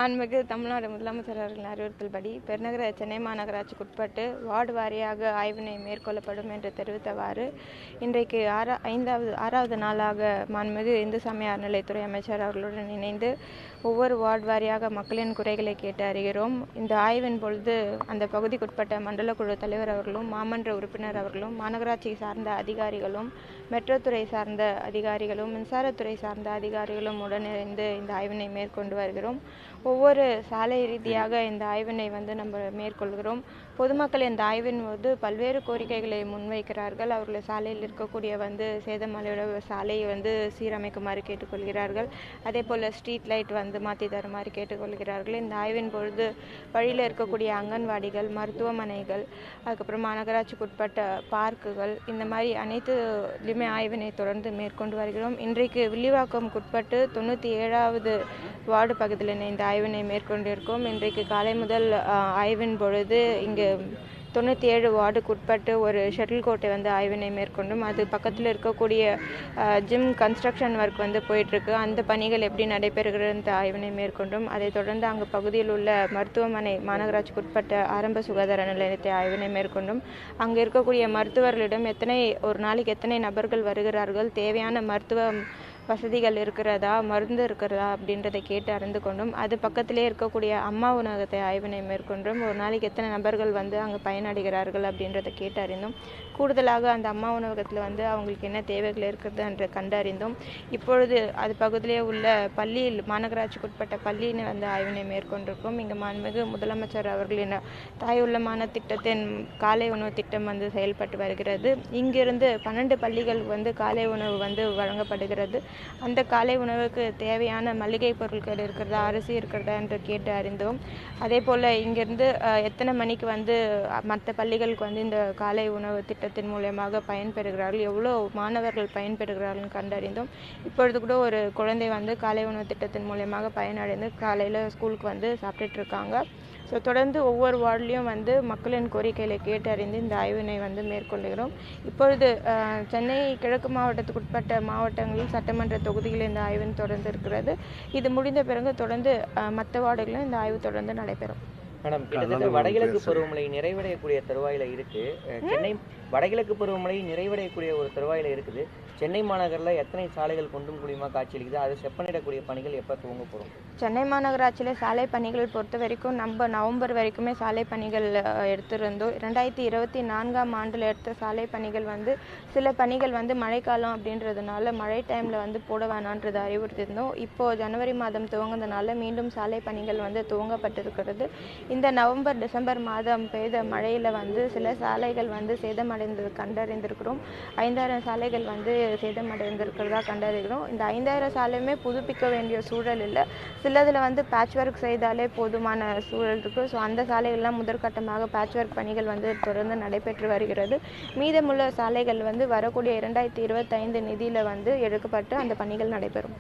மாண்புமிகு தமிழ்நாடு முதலமைச்சர் அவர்களின் அறிவுறுத்தல்படி பெருநகர சென்னை மாநகராட்சிக்குட்பட்டு வார்டு வாரியாக ஆய்வினை மேற்கொள்ளப்படும் என்று தெரிவித்தவாறு இன்றைக்கு ஆறாவது நாளாக மாண்புமிகு இந்து சமய அறநிலையத்துறை அமைச்சர் அவர்களுடன் இணைந்து ஒவ்வொரு வார்டு வாரியாக மக்களின் குறைகளை கேட்டு அறிகிறோம். இந்த ஆய்வின் பொழுது அந்த பகுதிக்குட்பட்ட மண்டல குழு தலைவர் அவர்களும் மாமன்ற உறுப்பினர் அவர்களும் மாநகராட்சி சார்ந்த அதிகாரிகளும் மெட்ரோ துறை சார்ந்த அதிகாரிகளும் மின்சாரத்துறை சார்ந்த அதிகாரிகளும் உடனிணைந்து இந்த ஆய்வினை மேற்கொண்டு வருகிறோம். ஒவ்வொரு சாலை ரீதியாக இந்த ஆய்வினை நம்ம மேற்கொள்கிறோம். பொதுமக்கள் இந்த ஆய்வின் போது பல்வேறு கோரிக்கைகளை முன்வைக்கிறார்கள். அவர்கள் சாலையில் இருக்கக்கூடிய சேதமடைந்த சாலையை சீரமைக்குமாறு கேட்டுக்கொள்கிறார்கள். அதே போல் ஸ்ட்ரீட் லைட் மாற்றி தருமாறு கேட்டுக்கொள்கிறார்கள். இந்த ஆய்வின் பொழுது வழியில் இருக்கக்கூடிய அங்கன்வாடிகள், மருத்துவமனைகள், அதுக்கப்புறம் மாநகராட்சிக்குட்பட்ட பார்க்குகள், இந்த மாதிரி அனைத்துலையுமே ஆய்வினை தொடர்ந்து மேற்கொண்டு வருகிறோம். இன்றைக்கு வில்லிவாக்கம்குட்பட்டு 97வது வார்டு பகுதியில் இந்த ஆய்வினை மேற்கொண்டிருக்கோம். இன்றைக்கு காலை முதல் ஆய்வின் பொழுது இங்கு 97 வார்டுக்குட்பட்டு ஒரு ஷட்டில் கோர்ட்டை ஆய்வினை மேற்கொண்டும். அது பக்கத்தில் இருக்கக்கூடிய ஜிம் கன்ஸ்ட்ரக்ஷன் ஒர்க் போயிட்டுருக்கு. அந்த பணிகள் எப்படி நடைபெறுகிறது ஆய்வினை மேற்கொண்டும். அதைத் தொடர்ந்து அங்கு பகுதியில் உள்ள மருத்துவமனை மாநகராட்சிக்குட்பட்ட ஆரம்ப சுகாதார நிலையத்தை ஆய்வினை மேற்கொண்டும். அங்கே இருக்கக்கூடிய மருத்துவர்களிடம் ஒரு நாளைக்கு எத்தனை நபர்கள் வருகிறார்கள், தேவையான மருத்துவ வசதிகள் இருக்கிறதா, மருந்து இருக்கிறதா அப்படின்றதை கேட்டு அறிந்து கொண்டும். அது பக்கத்திலே இருக்கக்கூடிய அம்மா உணவகத்தை ஆய்வினை மேற்கொண்டும். ஒரு நாளைக்கு எத்தனை நபர்கள் அங்கே பயனடைகிறார்கள் அப்படின்றத கேட்டு அறிந்தோம். கூடுதலாக அந்த அம்மா உணவகத்தில் அவங்களுக்கு என்ன தேவைகள் இருக்கிறது என்று கண்டறிந்தோம். இப்பொழுது அது பகுதியிலே உள்ள பள்ளியில் மாநகராட்சிக்குட்பட்ட பள்ளியின் ஆய்வினை மேற்கொண்டிருக்கோம். இங்கு மாண்புமிகு முதலமைச்சர் அவர்களின் தாய் உள்ளமான திட்டத்தின் காலை உணவு திட்டம் செயல்பட்டு வருகிறது. இங்கிருந்து 12 பள்ளிகள் காலை உணவு வழங்கப்படுகிறது. அந்த காலை உணவுக்கு தேவையான மளிகை பொருட்கள் இருக்கிறதா, அரிசி இருக்கிறதா என்று கேட்டு அறிந்தோம். அதே போல் இங்கிருந்து எத்தனை மணிக்கு மற்ற பள்ளிகளுக்கு இந்த காலை உணவு திட்டத்தின் மூலமாக பயன்பெறுகிறார்கள், எவ்வளோ மாணவர்கள் பயன்பெறுகிறார்கள் கண்டறிந்தோம். இப்பொழுது கூட ஒரு குழந்தை காலை உணவு திட்டத்தின் மூலமாக பயனடைந்து காலையில் ஸ்கூலுக்கு சாப்பிட்டுட்டு இருக்காங்க. ஸோ தொடர்ந்து ஒவ்வொரு வார்டுலையும் மக்களின் கோரிக்கைகளை கேட்டறிந்து இந்த ஆய்வினை மேற்கொள்கிறோம். இப்பொழுது சென்னை கிழக்கு மாவட்டத்துக்குட்பட்ட மாவட்டங்களில் சட்டமன்ற தொகுதிகளில் இந்த ஆய்வு தொடர்ந்து இருக்கிறது. இது முடிந்த பிறகு தொடர்ந்து மற்ற வார்டுகளிலும் இந்த ஆய்வு தொடர்ந்து நடைபெறும். மேடம், கிட்டத்தட்ட வடகிழக்கு பருவமழை நிறைவடையக்கூடிய தருவாயில் இருக்கு. சென்னை வடகிழக்கு பருவமழை நிறைவடையக்கூடிய ஒரு தருவாயில் இருக்குது. சென்னை மாநகரில் எத்தனை சாலைகள் குண்டும் குழியுமா காட்சியளிக்குது? அதை செப்பனிடக்கூடிய பணிகள் எப்போ துவங்க போகிறோம்? சென்னை மாநகராட்சியில் சாலை பணிகள் பொறுத்த வரைக்கும் நவம்பர் வரைக்குமே சாலை பணிகள் எடுத்திருந்தோம். 2024ஆம் ஆண்டில் எடுத்த சாலை பணிகள் சில பணிகள் மழைக்காலம் அப்படின்றதுனால மழை டைமில் போட வேணான்றது அறிவுறுத்தியிருந்தோம். இப்போது ஜனவரி மாதம் துவங்கினதுனால மீண்டும் சாலை பணிகள் துவங்கப்பட்டிருக்கிறது. இந்த நவம்பர் டிசம்பர் மாதம் பெய்த மழையில் சில சாலைகள் சேதமடைந்தது கண்டறிந்திருக்கிறோம். 5000 சாலைகள் சேதமடைந்திருக்கிறதா கண்டறிகிறோம். இந்த 5000 சாலையுமே புதுப்பிக்க வேண்டிய சூழல் இல்லை. சிலதில் பேட்ச் ஒர்க் செய்தாலே போதுமான சூழல் இருக்குது. ஸோ அந்த சாலைகள்லாம் முதற்கட்டமாக பேட்ச் ஒர்க் பணிகள் தொடர்ந்து நடைபெற்று வருகிறது. மீதமுள்ள சாலைகள் வரக்கூடிய 2025 நிதியில் எடுக்கப்பட்டு அந்த பணிகள் நடைபெறும்.